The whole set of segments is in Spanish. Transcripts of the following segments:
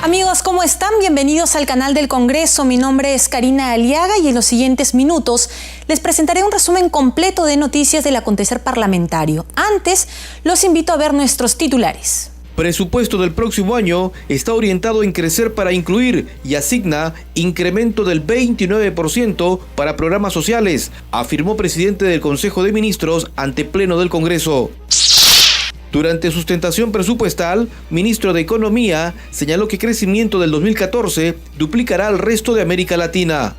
Amigos, ¿cómo están? Bienvenidos al canal del Congreso. Mi nombre es Karina Aliaga y en los siguientes minutos les presentaré un resumen completo de noticias del acontecer parlamentario. Antes, los invito a ver nuestros titulares. Presupuesto del próximo año está orientado en crecer para incluir y asigna incremento del 29% para programas sociales, afirmó presidente del Consejo de Ministros ante Pleno del Congreso. Durante sustentación presupuestal, ministro de Economía señaló que crecimiento del 2014 duplicará al resto de América Latina.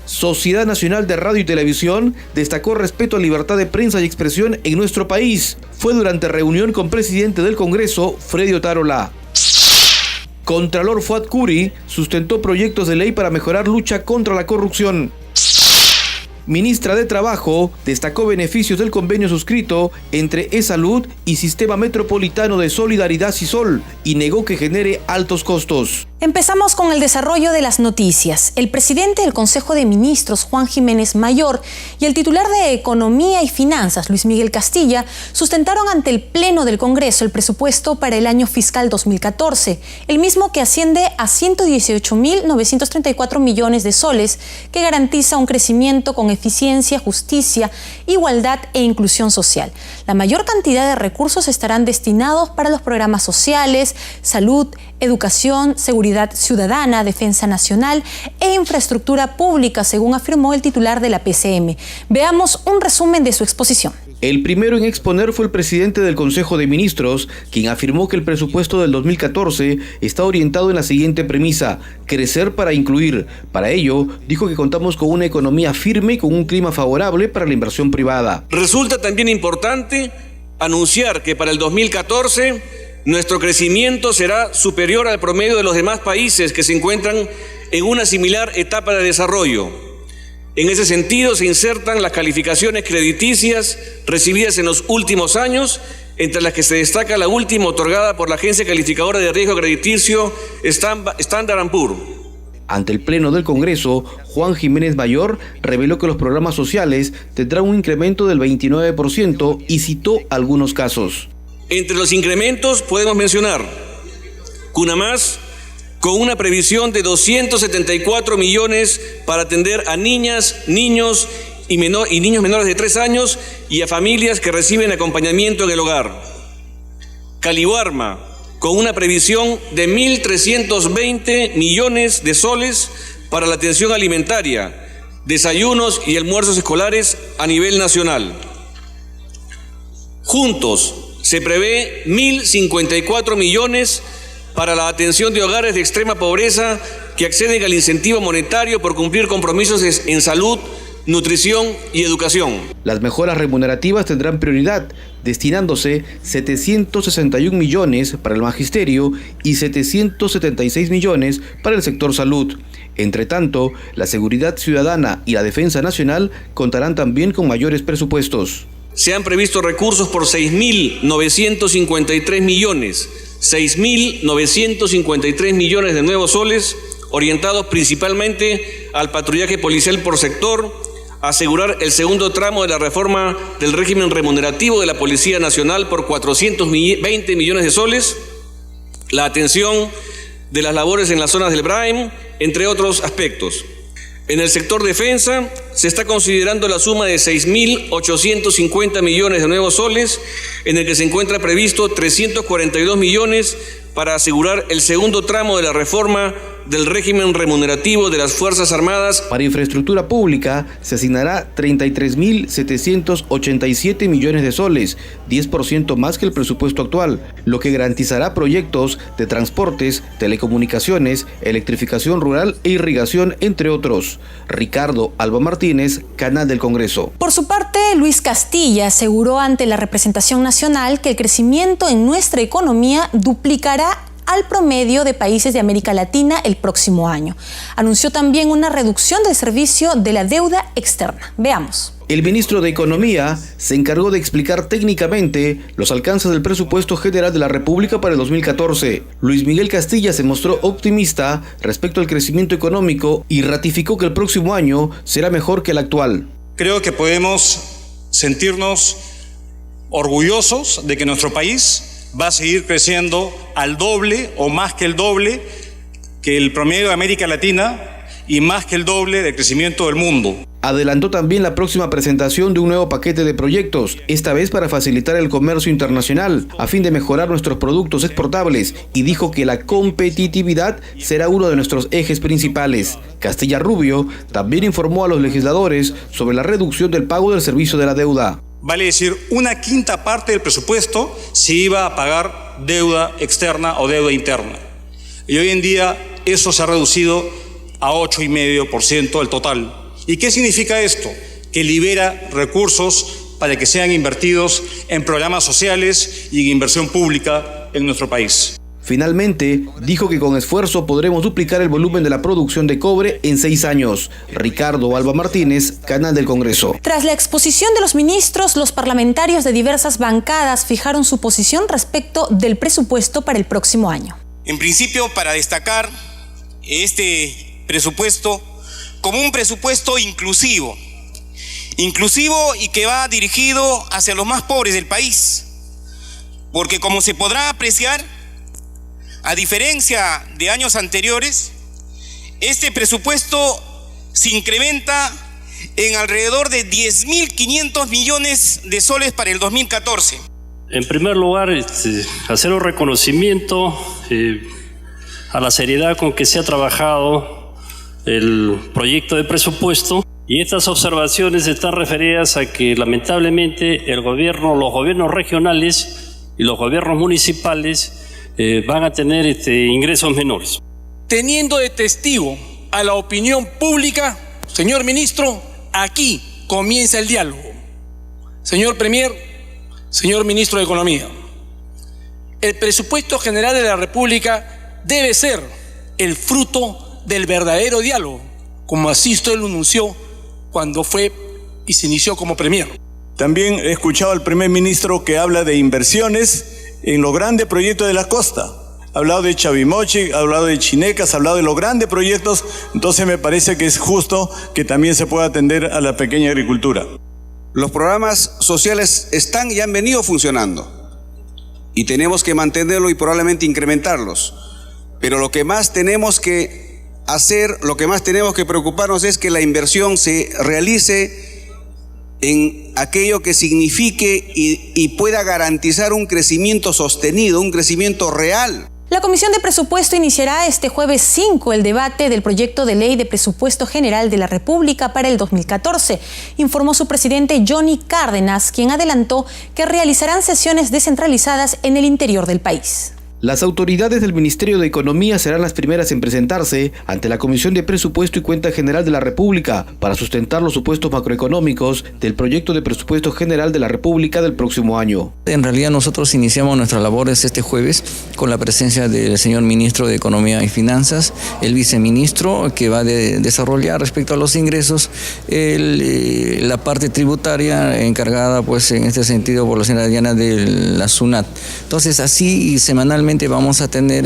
Sociedad Nacional de Radio y Televisión destacó respeto a libertad de prensa y expresión en nuestro país. Fue durante reunión con presidente del Congreso, Freddy Otárola. Contralor Fuad Curi sustentó proyectos de ley para mejorar lucha contra la corrupción. Ministra de Trabajo destacó beneficios del convenio suscrito entre eSalud y Sistema Metropolitano de Solidaridad SISOL y negó que genere altos costos. Empezamos con el desarrollo de las noticias. El presidente del Consejo de Ministros, Juan Jiménez Mayor, y el titular de Economía y Finanzas, Luis Miguel Castilla, sustentaron ante el Pleno del Congreso el presupuesto para el año fiscal 2014, el mismo que asciende a 118.934 millones de soles, que garantiza un crecimiento con eficiencia, justicia, igualdad e inclusión social. La mayor cantidad de recursos estarán destinados para los programas sociales, salud, educación, seguridad ciudadana, defensa nacional e infraestructura pública, según afirmó el titular de la PCM. Veamos un resumen de su exposición. El primero en exponer fue el presidente del Consejo de Ministros, quien afirmó que el presupuesto del 2014 está orientado en la siguiente premisa: crecer para incluir. Para ello, dijo que contamos con una economía firme y con un clima favorable para la inversión privada. Resulta también importante anunciar que para el 2014 nuestro crecimiento será superior al promedio de los demás países que se encuentran en una similar etapa de desarrollo. En ese sentido, se insertan las calificaciones crediticias recibidas en los últimos años, entre las que se destaca la última otorgada por la agencia calificadora de riesgo crediticio Standard & Poor's. Ante el Pleno del Congreso, Juan Jiménez Mayor reveló que los programas sociales tendrán un incremento del 29% y citó algunos casos. Entre los incrementos podemos mencionar Cunamás, con una previsión de 274 millones para atender a niñas, niños y niños menores de 3 años y a familias que reciben acompañamiento en el hogar. Caliwarma, con una previsión de 1.320 millones de soles para la atención alimentaria, desayunos y almuerzos escolares a nivel nacional. Juntos, se prevé 1.054 millones para la atención de hogares de extrema pobreza que acceden al incentivo monetario por cumplir compromisos en salud, nutrición y educación. Las mejoras remunerativas tendrán prioridad, destinándose 761 millones para el magisterio y 776 millones para el sector salud. Entre tanto, la seguridad ciudadana y la defensa nacional contarán también con mayores presupuestos. Se han previsto recursos por 6.953 millones, 6.953 millones de nuevos soles, orientados principalmente al patrullaje policial por sector, a asegurar el segundo tramo de la reforma del régimen remunerativo de la Policía Nacional por 420 millones de soles, la atención de las labores en las zonas del Braem, entre otros aspectos. En el sector defensa se está considerando la suma de 6.850 millones de nuevos soles, en el que se encuentra previsto 342 millones para asegurar el segundo tramo de la reforma del régimen remunerativo de las Fuerzas Armadas. Para infraestructura pública se asignará 33.787 millones de soles, 10% más que el presupuesto actual, lo que garantizará proyectos de transportes, telecomunicaciones, electrificación rural e irrigación, entre otros. Ricardo Alba Martínez, Canal del Congreso. Por su parte, Luis Castilla aseguró ante la representación nacional que el crecimiento en nuestra economía duplicará al promedio de países de América Latina el próximo año. Anunció también una reducción del servicio de la deuda externa. Veamos. El ministro de Economía se encargó de explicar técnicamente los alcances del presupuesto general de la República para el 2014. Luis Miguel Castilla se mostró optimista respecto al crecimiento económico y ratificó que el próximo año será mejor que el actual. Creo que podemos sentirnos orgullosos de que nuestro país va a seguir creciendo al doble o más que el doble que el promedio de América Latina y más que el doble del crecimiento del mundo. Adelantó también la próxima presentación de un nuevo paquete de proyectos, esta vez para facilitar el comercio internacional, a fin de mejorar nuestros productos exportables, y dijo que la competitividad será uno de nuestros ejes principales. Castilla Rubio también informó a los legisladores sobre la reducción del pago del servicio de la deuda. Vale decir, 1/5 parte del presupuesto se iba a pagar deuda externa o deuda interna. Y hoy en día eso se ha reducido a 8,5% del total. ¿Y qué significa esto? Que libera recursos para que sean invertidos en programas sociales y en inversión pública en nuestro país. Finalmente, dijo que con esfuerzo podremos duplicar el volumen de la producción de cobre en 6 años. Ricardo Alba Martínez, Canal del Congreso. Tras la exposición de los ministros, los parlamentarios de diversas bancadas fijaron su posición respecto del presupuesto para el próximo año. En principio, para destacar este presupuesto como un presupuesto inclusivo y que va dirigido hacia los más pobres del país, porque como se podrá apreciar, a diferencia de años anteriores, este presupuesto se incrementa en alrededor de 10.500 millones de soles para el 2014. En primer lugar, hacer un reconocimiento a la seriedad con que se ha trabajado el proyecto de presupuesto, y estas observaciones están referidas a que lamentablemente los gobiernos regionales y los gobiernos municipales van a tener ingresos menores. Teniendo de testigo a la opinión pública, señor ministro, aquí comienza el diálogo. Señor Premier, señor ministro de Economía, el presupuesto general de la República debe ser el fruto del verdadero diálogo, como así usted lo anunció cuando fue y se inició como Premier. También he escuchado al primer ministro que habla de inversiones en los grandes proyectos de la costa. Ha hablado de Chavimochi, ha hablado de Chinecas, ha hablado de los grandes proyectos, entonces me parece que es justo que también se pueda atender a la pequeña agricultura. Los programas sociales están y han venido funcionando y tenemos que mantenerlo y probablemente incrementarlos, pero lo que más tenemos que hacer, lo que más tenemos que preocuparnos es que la inversión se realice en aquello que signifique y pueda garantizar un crecimiento sostenido, un crecimiento real. La Comisión de Presupuesto iniciará este jueves 5 el debate del proyecto de ley de presupuesto general de la República para el 2014, informó su presidente Johnny Cárdenas, quien adelantó que realizarán sesiones descentralizadas en el interior del país. Las autoridades del Ministerio de Economía serán las primeras en presentarse ante la Comisión de Presupuesto y Cuenta General de la República para sustentar los supuestos macroeconómicos del proyecto de presupuesto general de la República del próximo año. En realidad nosotros iniciamos nuestras labores este jueves con la presencia del señor Ministro de Economía y Finanzas, el viceministro que va a desarrollar respecto a los ingresos la parte tributaria encargada pues en este sentido por la señora Diana de la SUNAT. Entonces así semanalmente vamos a tener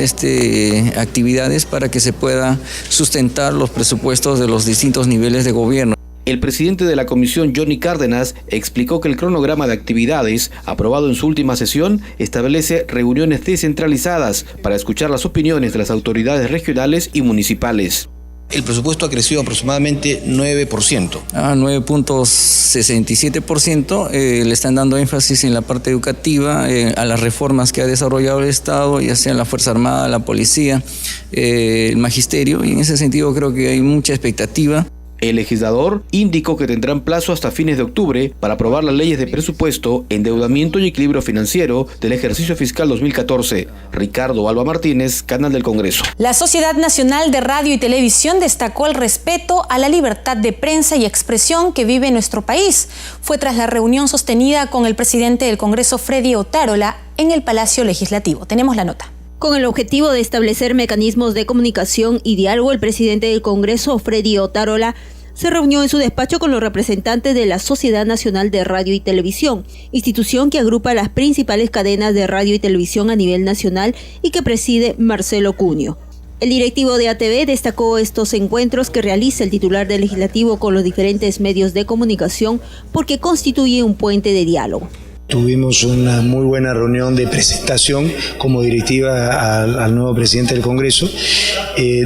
actividades para que se pueda sustentar los presupuestos de los distintos niveles de gobierno. El presidente de la comisión, Johnny Cárdenas, explicó que el cronograma de actividades aprobado en su última sesión establece reuniones descentralizadas para escuchar las opiniones de las autoridades regionales y municipales. El presupuesto ha crecido aproximadamente 9%. 9.67%. Le están dando énfasis en la parte educativa, a las reformas que ha desarrollado el Estado, ya sea la Fuerza Armada, la Policía, el Magisterio, y en ese sentido creo que hay mucha expectativa. El legislador indicó que tendrán plazo hasta fines de octubre para aprobar las leyes de presupuesto, endeudamiento y equilibrio financiero del ejercicio fiscal 2014. Ricardo Alba Martínez, Canal del Congreso. La Sociedad Nacional de Radio y Televisión destacó el respeto a la libertad de prensa y expresión que vive nuestro país. Fue tras la reunión sostenida con el presidente del Congreso, Freddy Otárola, en el Palacio Legislativo. Tenemos la nota. Con el objetivo de establecer mecanismos de comunicación y diálogo, el presidente del Congreso, Freddy Otárola, se reunió en su despacho con los representantes de la Sociedad Nacional de Radio y Televisión, institución que agrupa las principales cadenas de radio y televisión a nivel nacional y que preside Marcelo Cunio. El directivo de ATV destacó estos encuentros que realiza el titular del Legislativo con los diferentes medios de comunicación porque constituye un puente de diálogo. Tuvimos una muy buena reunión de presentación como directiva al nuevo presidente del Congreso,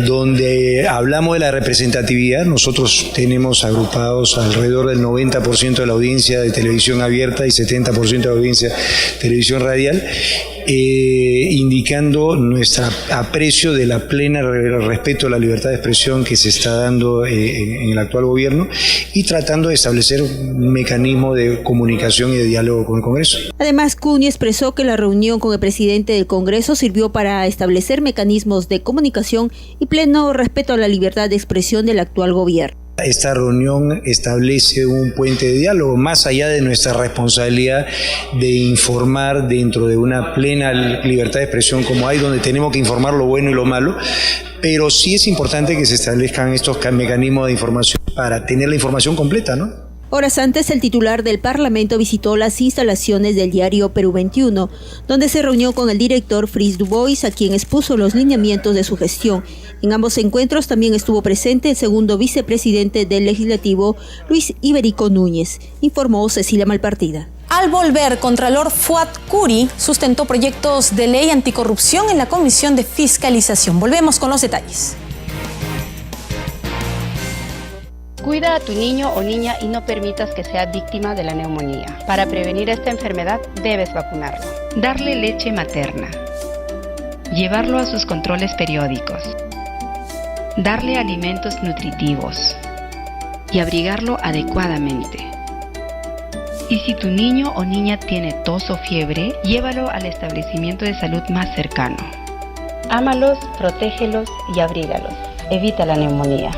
donde hablamos de la representatividad. Nosotros tenemos agrupados alrededor del 90% de la audiencia de televisión abierta y 70% de la audiencia de televisión radial, indicando nuestro aprecio de la plena respeto a la libertad de expresión que se está dando en el actual gobierno y tratando de establecer un mecanismo de comunicación y de diálogo con el Congreso. Además, Cuni expresó que la reunión con el presidente del Congreso sirvió para establecer mecanismos de comunicación y pleno respeto a la libertad de expresión del actual gobierno. Esta reunión establece un puente de diálogo más allá de nuestra responsabilidad de informar dentro de una plena libertad de expresión como hay, donde tenemos que informar lo bueno y lo malo, pero sí es importante que se establezcan estos mecanismos de información para tener la información completa, ¿no? Horas antes, el titular del Parlamento visitó las instalaciones del diario Perú 21, donde se reunió con el director Fritz Dubois, a quien expuso los lineamientos de su gestión. En ambos encuentros también estuvo presente el segundo vicepresidente del Legislativo, Luis Iberico Núñez, informó Cecilia Malpartida. Al volver, Contralor Fuad Curi sustentó proyectos de ley anticorrupción en la Comisión de Fiscalización. Volvemos con los detalles. Cuida a tu niño o niña y no permitas que sea víctima de la neumonía. Para prevenir esta enfermedad, debes vacunarlo. Darle leche materna. Llevarlo a sus controles periódicos. Darle alimentos nutritivos. Y abrigarlo adecuadamente. Y si tu niño o niña tiene tos o fiebre, llévalo al establecimiento de salud más cercano. Ámalos, protégelos y abrígalos. Evita la neumonía.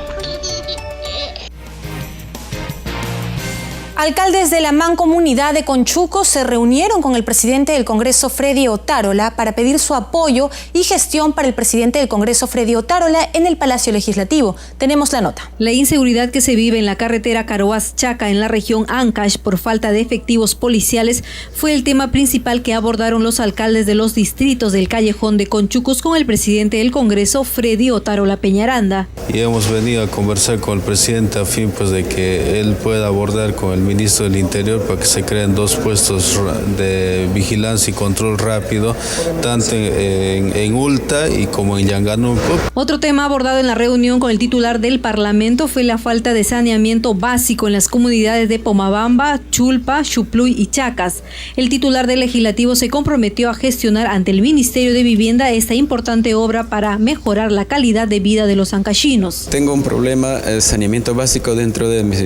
Alcaldes de la Mancomunidad de Conchuco se reunieron con el presidente del Congreso, Freddy Otárola, para pedir su apoyo y gestión para el presidente del Congreso, Freddy Otárola, en el Palacio Legislativo. Tenemos la nota. La inseguridad que se vive en la carretera Caroás-Chaca en la región Ancash por falta de efectivos policiales fue el tema principal que abordaron los alcaldes de los distritos del Callejón de Conchucos con el presidente del Congreso, Freddy Otárola Peñaranda. Y hemos venido a conversar con el presidente a fin de que él pueda abordar con el ministro del Interior para que se creen 2 puestos de vigilancia y control rápido, tanto en Ulta y como en Yanganuco. Otro tema abordado en la reunión con el titular del Parlamento fue la falta de saneamiento básico en las comunidades de Pomabamba, Chulpa, Xupluy y Chacas. El titular del Legislativo se comprometió a gestionar ante el Ministerio de Vivienda esta importante obra para mejorar la calidad de vida de los ancachinos. Tengo un problema de saneamiento básico dentro de mi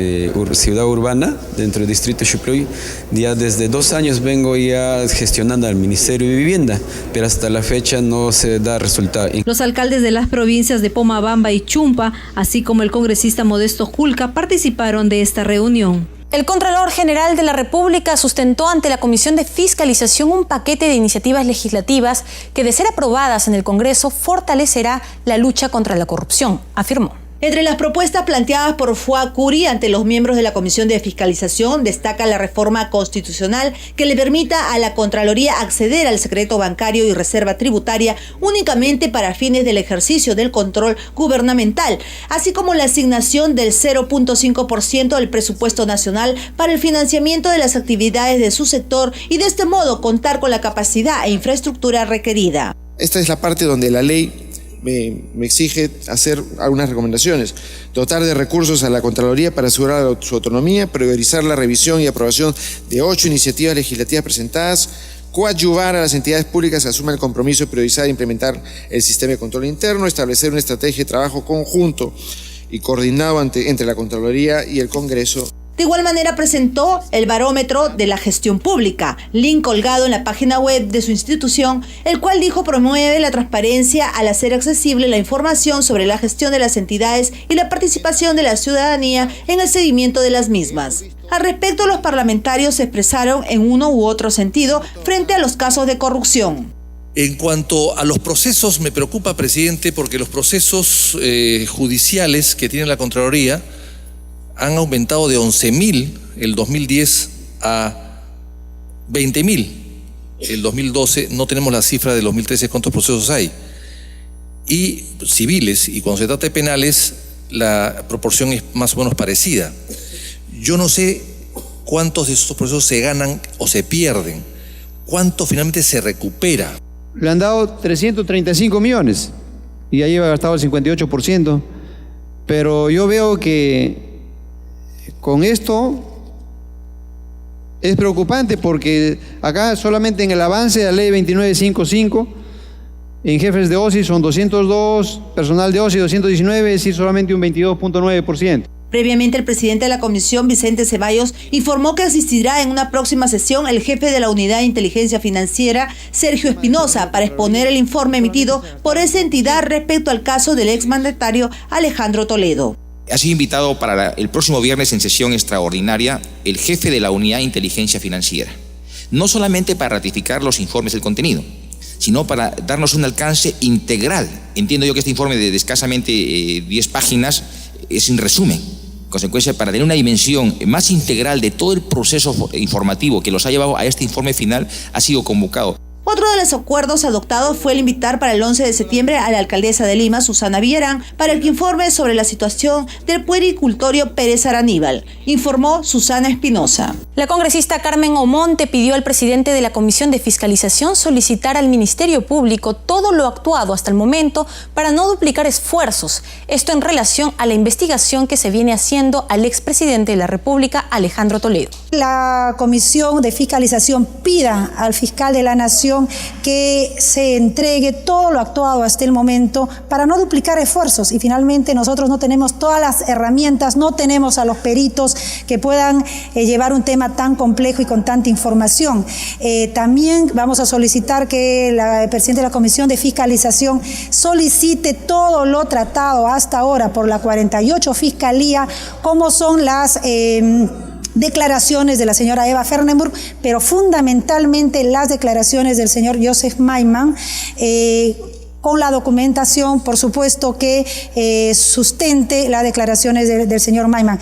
ciudad urbana, dentro del distrito Xupluy. Ya desde 2 años vengo ya gestionando al Ministerio de Vivienda, pero hasta la fecha no se da resultado. Los alcaldes de las provincias de Pomabamba y Chumpa, así como el congresista Modesto Julca, participaron de esta reunión. El Contralor General de la República sustentó ante la Comisión de Fiscalización un paquete de iniciativas legislativas que, de ser aprobadas en el Congreso, fortalecerá la lucha contra la corrupción, afirmó. Entre las propuestas planteadas por Fuad Curi ante los miembros de la Comisión de Fiscalización destaca la reforma constitucional que le permita a la Contraloría acceder al secreto bancario y reserva tributaria únicamente para fines del ejercicio del control gubernamental, así como la asignación del 0.5% del presupuesto nacional para el financiamiento de las actividades de su sector y de este modo contar con la capacidad e infraestructura requerida. Esta es la parte donde la ley me exige hacer algunas recomendaciones. Dotar de recursos a la Contraloría para asegurar su autonomía, priorizar la revisión y aprobación de 8 iniciativas legislativas presentadas, coadyuvar a las entidades públicas que asuman el compromiso de priorizar e implementar el sistema de control interno, establecer una estrategia de trabajo conjunto y coordinado entre la Contraloría y el Congreso. De igual manera presentó el barómetro de la gestión pública, link colgado en la página web de su institución, el cual dijo promueve la transparencia al hacer accesible la información sobre la gestión de las entidades y la participación de la ciudadanía en el seguimiento de las mismas. Al respecto, los parlamentarios se expresaron en uno u otro sentido frente a los casos de corrupción. En cuanto a los procesos, me preocupa, presidente, porque los procesos judiciales que tiene la Contraloría han aumentado de 11.000 el 2010 a 20.000 el 2012. No tenemos la cifra del 2013 cuántos procesos hay. Y civiles, y cuando se trata de penales, la proporción es más o menos parecida. Yo no sé ¿Cuántos de estos procesos se ganan o se pierden? ¿Cuánto finalmente se recupera? Le han dado 335 millones y ya lleva gastado el 58%, pero yo veo que con esto es preocupante porque acá solamente en el avance de la ley 2955, en jefes de OSI son 202, personal de OSI 219, es decir, solamente un 22.9%. Previamente, el presidente de la comisión, Vicente Ceballos, informó que asistirá en una próxima sesión el jefe de la Unidad de Inteligencia Financiera, Sergio Espinosa, para exponer el informe emitido por esa entidad respecto al caso del exmandatario Alejandro Toledo. Ha sido invitado para el próximo viernes en sesión extraordinaria el jefe de la Unidad de Inteligencia Financiera, no solamente para ratificar los informes del contenido, sino para darnos un alcance integral. Entiendo yo que este informe de escasamente 10 páginas es un resumen. Consecuencia, para tener una dimensión más integral de todo el proceso informativo que los ha llevado a este informe final, ha sido convocado. Otro de los acuerdos adoptados fue el invitar para el 11 de septiembre a la alcaldesa de Lima, Susana Villarán, para el que informe sobre la situación del puericultorio Pérez Araníbal, informó Susana Espinosa. La congresista Carmen Omonte pidió al presidente de la Comisión de Fiscalización solicitar al Ministerio Público todo lo actuado hasta el momento para no duplicar esfuerzos. Esto en relación a la investigación que se viene haciendo al expresidente de la República, Alejandro Toledo. La Comisión de Fiscalización pida al fiscal de la Nación que se entregue todo lo actuado hasta el momento para no duplicar esfuerzos, y finalmente nosotros no tenemos todas las herramientas, no tenemos a los peritos que puedan llevar un tema tan complejo y con tanta información. También vamos a solicitar que el presidente de la Comisión de Fiscalización solicite todo lo tratado hasta ahora por la 48 Fiscalía, como son las declaraciones de la señora Eva Fernenburg, pero fundamentalmente las declaraciones del señor Joseph Maiman, con la documentación, por supuesto, que sustente las declaraciones del señor Maiman.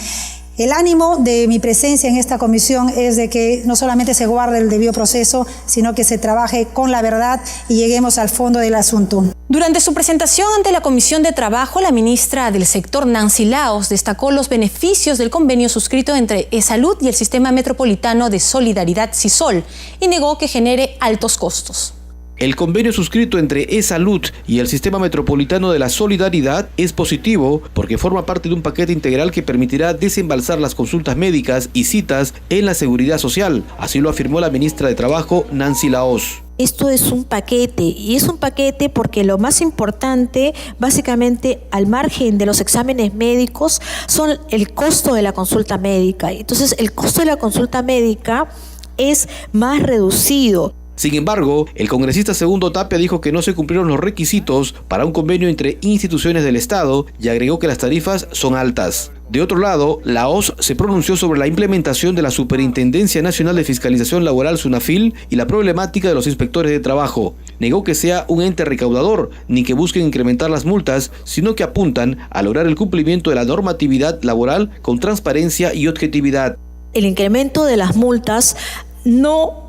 El ánimo de mi presencia en esta comisión es de que no solamente se guarde el debido proceso, sino que se trabaje con la verdad y lleguemos al fondo del asunto. Durante su presentación ante la Comisión de Trabajo, la ministra del sector, Nancy Laos, destacó los beneficios del convenio suscrito entre eSalud y el Sistema Metropolitano de Solidaridad SISOL y negó que genere altos costos. El convenio suscrito entre eSalud y el Sistema Metropolitano de la Solidaridad es positivo porque forma parte de un paquete integral que permitirá desembalsar las consultas médicas y citas en la seguridad social. Así lo afirmó la ministra de Trabajo, Nancy Laos. Esto es un paquete, y es un paquete porque lo más importante, básicamente al margen de los exámenes médicos, son el costo de la consulta médica. Entonces, el costo de la consulta médica es más reducido. Sin embargo, el congresista Segundo Tapia dijo que no se cumplieron los requisitos para un convenio entre instituciones del Estado y agregó que las tarifas son altas. De otro lado, Laos se pronunció sobre la implementación de la Superintendencia Nacional de Fiscalización Laboral SUNAFIL y la problemática de los inspectores de trabajo. Negó que sea un ente recaudador ni que busquen incrementar las multas, sino que apuntan a lograr el cumplimiento de la normatividad laboral con transparencia y objetividad. El incremento de las multas no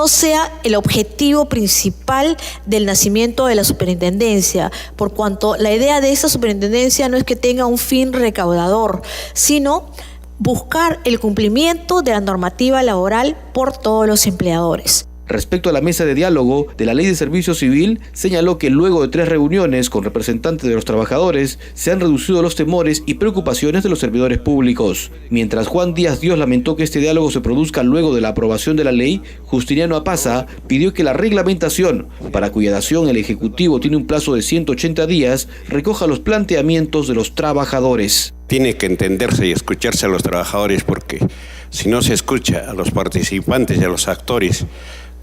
sea el objetivo principal del nacimiento de la superintendencia, por cuanto la idea de esta superintendencia no es que tenga un fin recaudador, sino buscar el cumplimiento de la normativa laboral por todos los empleadores. Respecto a la mesa de diálogo de la Ley de Servicio Civil, señaló que luego de 3 reuniones con representantes de los trabajadores, se han reducido los temores y preocupaciones de los servidores públicos. Mientras Juan Díaz Dios lamentó que este diálogo se produzca luego de la aprobación de la ley, Justiniano Apaza pidió que la reglamentación, para cuya dación el Ejecutivo tiene un plazo de 180 días, recoja los planteamientos de los trabajadores. Tiene que entenderse y escucharse a los trabajadores, porque si no se escucha a los participantes y a los actores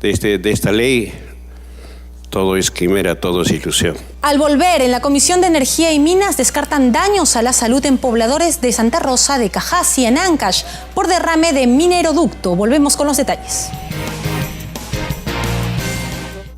de esta ley, todo es quimera, todo es ilusión. Al volver, en la Comisión de Energía y Minas descartan daños a la salud en pobladores de Santa Rosa de Cajasi, en Ancash, por derrame de mineroducto. Volvemos con los detalles.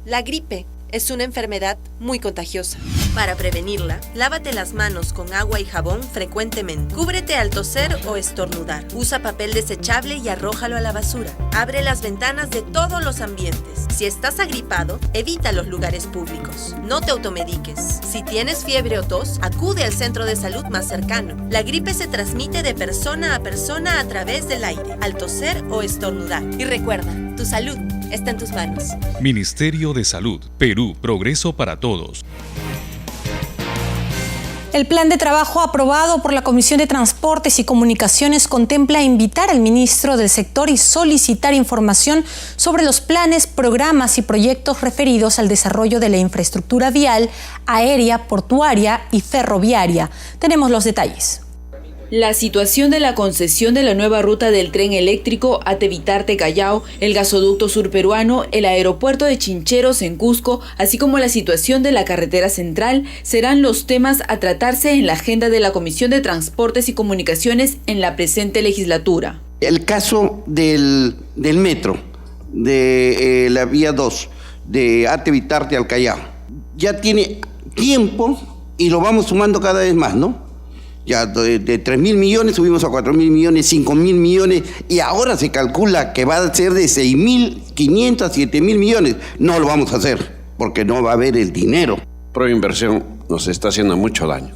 La gripe es una enfermedad muy contagiosa. Para prevenirla, lávate las manos con agua y jabón frecuentemente. Cúbrete al toser o estornudar. Usa papel desechable y arrójalo a la basura. Abre las ventanas de todos los ambientes. Si estás agripado, evita los lugares públicos. No te automediques. Si tienes fiebre o tos, acude al centro de salud más cercano. La gripe se transmite de persona a persona a través del aire, al toser o estornudar. Y recuerda, tu salud está en tus manos. Ministerio de Salud, Perú, progreso para todos. El plan de trabajo aprobado por la Comisión de Transportes y Comunicaciones contempla invitar al ministro del sector y solicitar información sobre los planes, programas y proyectos referidos al desarrollo de la infraestructura vial, aérea, portuaria y ferroviaria. Tenemos los detalles. La situación de la concesión de la nueva ruta del tren eléctrico Atevitarte-Callao, el gasoducto surperuano, el aeropuerto de Chincheros en Cusco, así como la situación de la carretera central, serán los temas a tratarse en la agenda de la Comisión de Transportes y Comunicaciones en la presente legislatura. El caso del metro, de la vía 2, de Atevitarte al Callao, ya tiene tiempo y lo vamos sumando cada vez más, ¿no? Ya de 3.000 millones subimos a 4.000 millones, 5.000 millones y ahora se calcula que va a ser de 6.500 a 7.000 millones. No lo vamos a hacer porque no va a haber el dinero. Proinversión nos está haciendo mucho daño.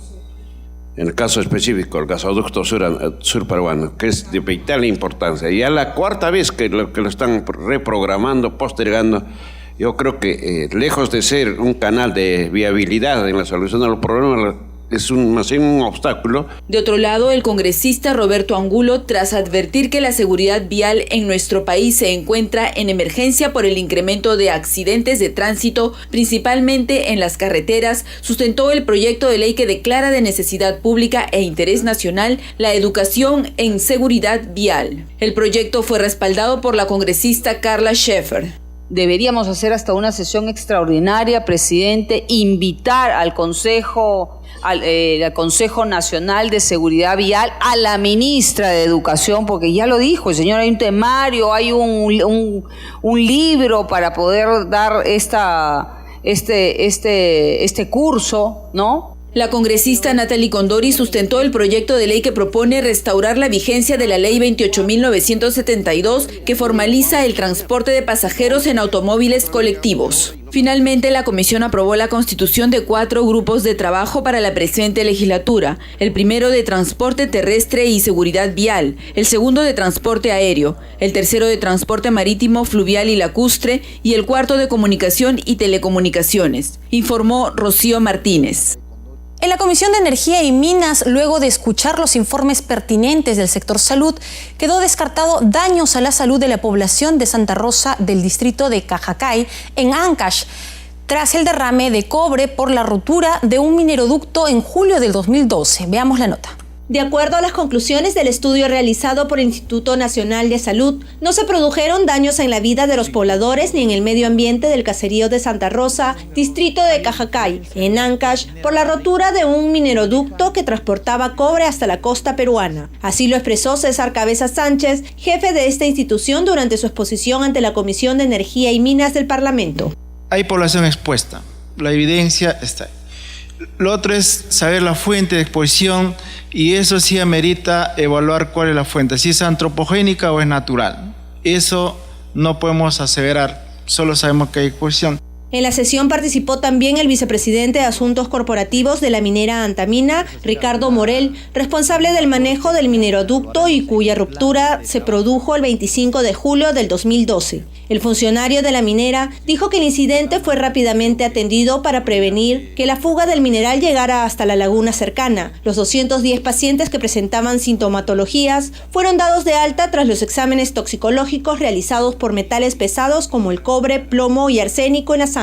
En el caso específico, el gasoducto surperuano, que es de vital importancia. Ya la cuarta vez que lo están reprogramando, postergando. Yo creo que lejos de ser un canal de viabilidad en la solución de los problemas, es más bien un obstáculo. De otro lado, el congresista Roberto Angulo, tras advertir que la seguridad vial en nuestro país se encuentra en emergencia por el incremento de accidentes de tránsito, principalmente en las carreteras, sustentó el proyecto de ley que declara de necesidad pública e interés nacional la educación en seguridad vial. El proyecto fue respaldado por la congresista Carla Schaefer. Deberíamos hacer hasta una sesión extraordinaria, presidente, invitar al Consejo Nacional de Seguridad Vial, a la ministra de Educación, porque ya lo dijo el señor, hay un temario, hay un libro para poder dar este curso, ¿no? La congresista Natalie Condori sustentó el proyecto de ley que propone restaurar la vigencia de la Ley 28.972 que formaliza el transporte de pasajeros en automóviles colectivos. Finalmente, la comisión aprobó la constitución de 4 grupos de trabajo para la presente legislatura. El primero de transporte terrestre y seguridad vial, el segundo de transporte aéreo, el tercero de transporte marítimo, fluvial y lacustre y el cuarto de comunicación y telecomunicaciones, informó Rocío Martínez. En la Comisión de Energía y Minas, luego de escuchar los informes pertinentes del sector salud, quedó descartado daños a la salud de la población de Santa Rosa del distrito de Cajacay, en Ancash, tras el derrame de cobre por la rotura de un mineroducto en julio del 2012. Veamos la nota. De acuerdo a las conclusiones del estudio realizado por el Instituto Nacional de Salud, no se produjeron daños en la vida de los pobladores ni en el medio ambiente del caserío de Santa Rosa, distrito de Cajacay, en Ancash, por la rotura de un mineroducto que transportaba cobre hasta la costa peruana. Así lo expresó César Cabeza Sánchez, jefe de esta institución, durante su exposición ante la Comisión de Energía y Minas del Parlamento. Hay población expuesta, la evidencia está ahí. Lo otro es saber la fuente de exposición y eso sí amerita evaluar cuál es la fuente, si es antropogénica o es natural. Eso no podemos aseverar, solo sabemos que hay exposición. En la sesión participó también el vicepresidente de Asuntos Corporativos de la minera Antamina, Ricardo Morel, responsable del manejo del mineroducto y cuya ruptura se produjo el 25 de julio del 2012. El funcionario de la minera dijo que el incidente fue rápidamente atendido para prevenir que la fuga del mineral llegara hasta la laguna cercana. Los 210 pacientes que presentaban sintomatologías fueron dados de alta tras los exámenes toxicológicos realizados por metales pesados como el cobre, plomo y arsénico en la sangre.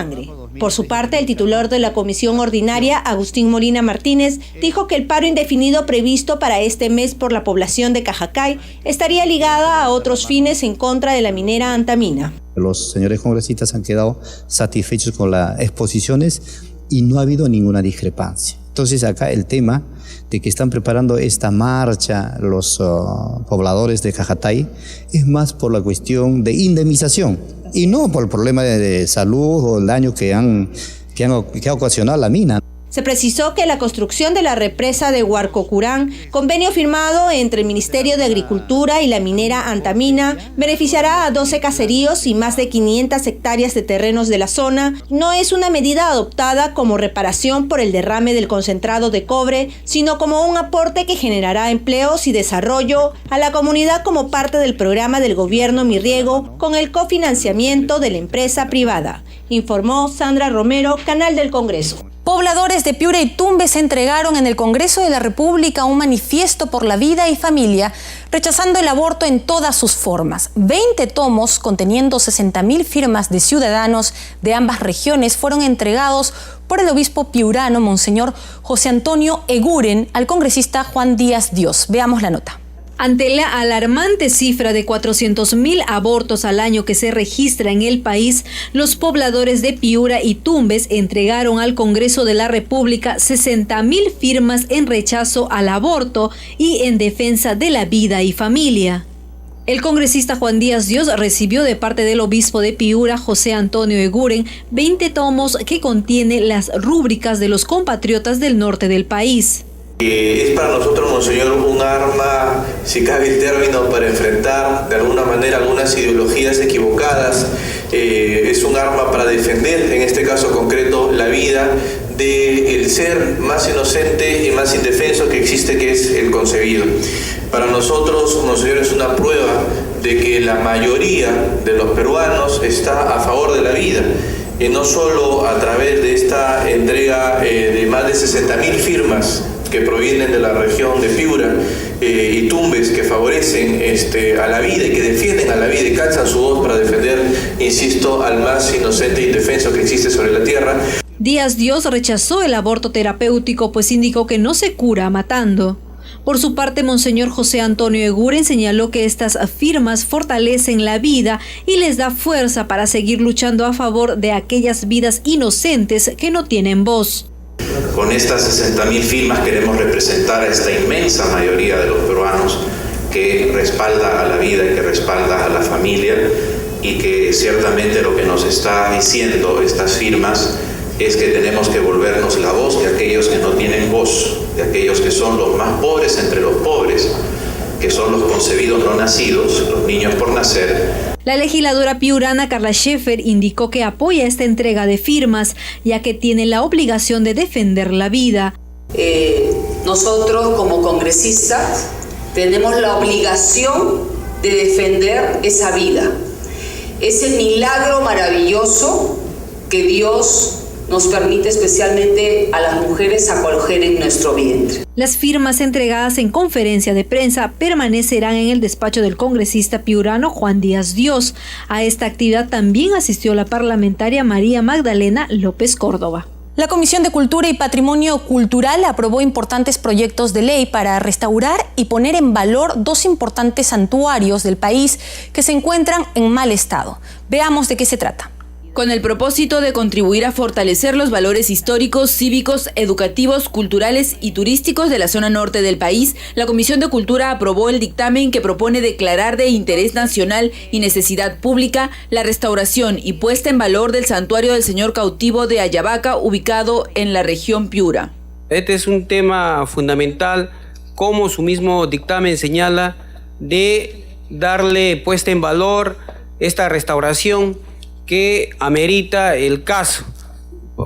Por su parte, el titular de la comisión ordinaria, Agustín Molina Martínez, dijo que el paro indefinido previsto para este mes por la población de Cajacay estaría ligada a otros fines en contra de la minera Antamina. Los señores congresistas han quedado satisfechos con las exposiciones y no ha habido ninguna discrepancia. Entonces acá el tema de que están preparando esta marcha los pobladores de Cajatay es más por la cuestión de indemnización y no por el problema de salud o el daño que ha ocasionado la mina. Se precisó que la construcción de la represa de Huarcocurán, convenio firmado entre el Ministerio de Agricultura y la minera Antamina, beneficiará a 12 caseríos y más de 500 hectáreas de terrenos de la zona. No es una medida adoptada como reparación por el derrame del concentrado de cobre, sino como un aporte que generará empleos y desarrollo a la comunidad como parte del programa del gobierno Mi Riego con el cofinanciamiento de la empresa privada, informó Sandra Romero, Canal del Congreso. Pobladores de Piura y Tumbes entregaron en el Congreso de la República un manifiesto por la vida y familia, rechazando el aborto en todas sus formas. 20 tomos conteniendo 60.000 firmas de ciudadanos de ambas regiones fueron entregados por el obispo piurano, Monseñor José Antonio Eguren, al congresista Juan Díaz Dios. Veamos la nota. Ante la alarmante cifra de 400.000 abortos al año que se registra en el país, los pobladores de Piura y Tumbes entregaron al Congreso de la República 60.000 firmas en rechazo al aborto y en defensa de la vida y familia. El congresista Juan Díaz Dios recibió de parte del obispo de Piura, José Antonio Eguren, 20 tomos que contienen las rúbricas de los compatriotas del norte del país. Es para nosotros, Monseñor, un arma, si cabe el término, para enfrentar de alguna manera algunas ideologías equivocadas. Es un arma para defender, en este caso concreto, la vida del ser más inocente y más indefenso que existe, que es el concebido. Para nosotros, Monseñor, es una prueba de que la mayoría de los peruanos está a favor de la vida. Y no solo a través de esta entrega de más de 60.000 firmas que provienen de la región de Piura y Tumbes, que favorecen a la vida y que defienden a la vida y calzan su voz para defender, insisto, al más inocente e indefenso que existe sobre la tierra. Díaz Dios rechazó el aborto terapéutico, pues indicó que no se cura matando. Por su parte, Monseñor José Antonio Eguren señaló que estas firmas fortalecen la vida y les da fuerza para seguir luchando a favor de aquellas vidas inocentes que no tienen voz. Con estas 60.000 firmas queremos representar a esta inmensa mayoría de los peruanos que respalda a la vida y que respalda a la familia, y que ciertamente lo que nos está diciendo estas firmas es que tenemos que volvernos la voz de aquellos que no tienen voz, de aquellos que son los más pobres entre los pobres, que son los concebidos no nacidos, los niños por nacer. La legisladora piurana Carla Scheffer indicó que apoya esta entrega de firmas, ya que tiene la obligación de defender la vida. Nosotros como congresistas tenemos la obligación de defender esa vida, ese milagro maravilloso que Dios nos permite especialmente a las mujeres acoger en nuestro vientre. Las firmas entregadas en conferencia de prensa permanecerán en el despacho del congresista piurano Juan Díaz Dios. A esta actividad también asistió la parlamentaria María Magdalena López Córdoba. La Comisión de Cultura y Patrimonio Cultural aprobó importantes proyectos de ley para restaurar y poner en valor 2 importantes santuarios del país que se encuentran en mal estado. Veamos de qué se trata. Con el propósito de contribuir a fortalecer los valores históricos, cívicos, educativos, culturales y turísticos de la zona norte del país, la Comisión de Cultura aprobó el dictamen que propone declarar de interés nacional y necesidad pública la restauración y puesta en valor del Santuario del Señor Cautivo de Ayabaca, ubicado en la región Piura. Este es un tema fundamental, como su mismo dictamen señala, de darle puesta en valor esta restauración que amerita el caso.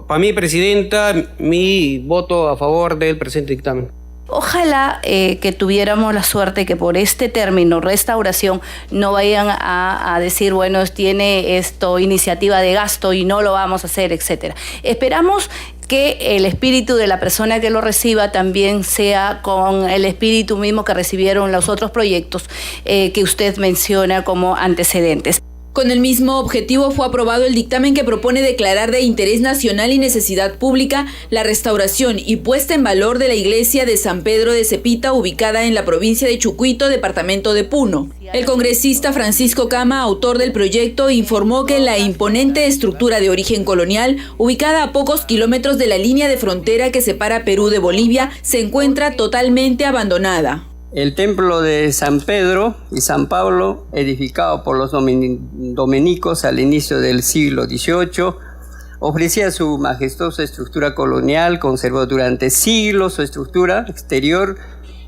Para mí, Presidenta, mi voto a favor del presente dictamen. Ojalá que tuviéramos la suerte que por este término, restauración, no vayan a decir, bueno, tiene esto iniciativa de gasto y no lo vamos a hacer, etcétera. Esperamos que el espíritu de la persona que lo reciba también sea con el espíritu mismo que recibieron los otros proyectos que usted menciona como antecedentes. Con el mismo objetivo fue aprobado el dictamen que propone declarar de interés nacional y necesidad pública la restauración y puesta en valor de la iglesia de San Pedro de Cepita, ubicada en la provincia de Chucuito, departamento de Puno. El congresista Francisco Cama, autor del proyecto, informó que la imponente estructura de origen colonial, ubicada a pocos kilómetros de la línea de frontera que separa Perú de Bolivia, se encuentra totalmente abandonada. El templo de San Pedro y San Pablo, edificado por los dominicos al inicio del siglo XVIII, ofrecía su majestuosa estructura colonial, conservó durante siglos su estructura exterior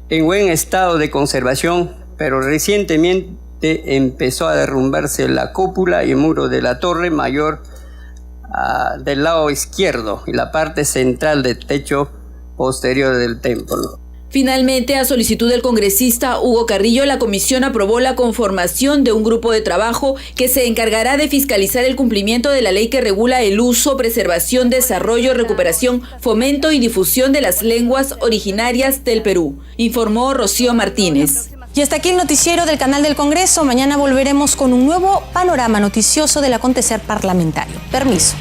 en buen estado de conservación, pero recientemente empezó a derrumbarse la cúpula y el muro de la torre mayor del lado izquierdo y la parte central del techo posterior del templo. Finalmente, a solicitud del congresista Hugo Carrillo, la comisión aprobó la conformación de un grupo de trabajo que se encargará de fiscalizar el cumplimiento de la ley que regula el uso, preservación, desarrollo, recuperación, fomento y difusión de las lenguas originarias del Perú, informó Rocío Martínez. Y hasta aquí el noticiero del Canal del Congreso. Mañana volveremos con un nuevo panorama noticioso del acontecer parlamentario. Permiso.